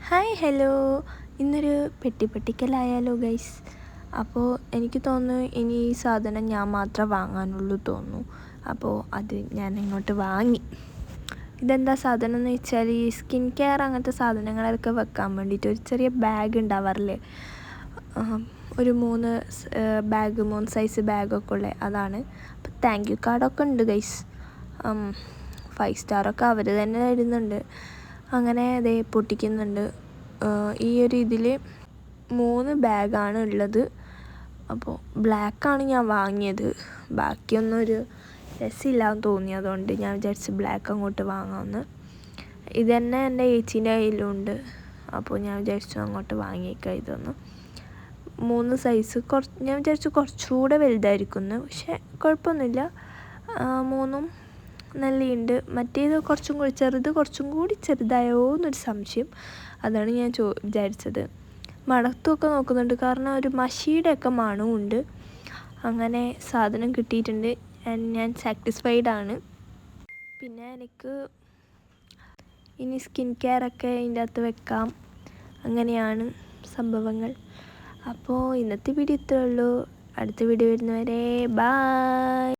Hi hello, ഇന്നൊരു പെട്ടിപ്പൊട്ടിക്കലായാലോ guys. അപ്പോൾ എനിക്ക് തോന്നുന്നു ഇനി ഈ സാധനം ഞാൻ മാത്രമേ വാങ്ങാനുള്ളൂ തോന്നുന്നു. അപ്പോൾ അത് ഞാൻ ഇങ്ങോട്ട് വാങ്ങി. ഇതെന്താ സാധനം എന്ന് വെച്ചാൽ ഈ സ്കിൻ കെയർ അങ്ങനത്തെ സാധനങ്ങളൊക്കെ വെക്കാൻ വേണ്ടിയിട്ട് ഒരു ചെറിയ ബാഗ് ഉണ്ടാവാറില്ലേ, ഒരു 3 സൈസ് ബാഗൊക്കെ ഉള്ളത്, അതാണ്. അപ്പോൾ താങ്ക് യു കാർഡൊക്കെ ഉണ്ട് ഗൈസ്. 5 സ്റ്റാറൊക്കെ അവർ തന്നെ തരുന്നുണ്ട്. അങ്ങനെ അതേ പൊട്ടിക്കുന്നുണ്ട്. ഈ ഒരു ഇതിൽ 3 ബാഗാണ് ഉള്ളത്. അപ്പോൾ ബ്ലാക്കാണ് ഞാൻ വാങ്ങിയത്. ബാക്കിയൊന്നും ഒരു രസമില്ലാന്ന് തോന്നി, അതുകൊണ്ട് ഞാൻ വിചാരിച്ച് ബ്ലാക്ക് അങ്ങോട്ട് വാങ്ങാമെന്ന്. ഇതന്നെ എൻ്റെ ചേച്ചീൻ്റെ കയ്യിലുണ്ട്. അപ്പോൾ ഞാൻ വിചാരിച്ചു അങ്ങോട്ട് വാങ്ങിയേക്കാം ഇതൊന്ന്. 3 സൈസ് ഞാൻ വിചാരിച്ചു കുറച്ചുകൂടെ വലുതായിരിക്കുന്നു, പക്ഷേ കുഴപ്പമൊന്നുമില്ല. 3ഉം നല്ലയുണ്ട്. മറ്റേത് കുറച്ചും കൂടി ചെറുതായോ എന്നൊരു സംശയം. അതാണ് ഞാൻ വിചാരിച്ചത്. മണത്തൊക്കെ നോക്കുന്നുണ്ട്, കാരണം ഒരു മഷിയുടെയൊക്കെ മണമുണ്ട്. അങ്ങനെ സാധനം കിട്ടിയിട്ടുണ്ട്. ഞാൻ സാറ്റിസ്ഫൈഡ് ആണ്. പിന്നെ എനിക്ക് ഇനി സ്കിൻ കെയറൊക്കെ ഇതിൻ്റെ അകത്ത് വെക്കാം. അങ്ങനെയാണ് സംഭവങ്ങൾ. അപ്പോൾ ഇന്നത്തെ വീഡിയോ ഇത്രയേ ഉള്ളൂ. അടുത്ത വീഡിയോ വരുന്നവരെ ബൈ.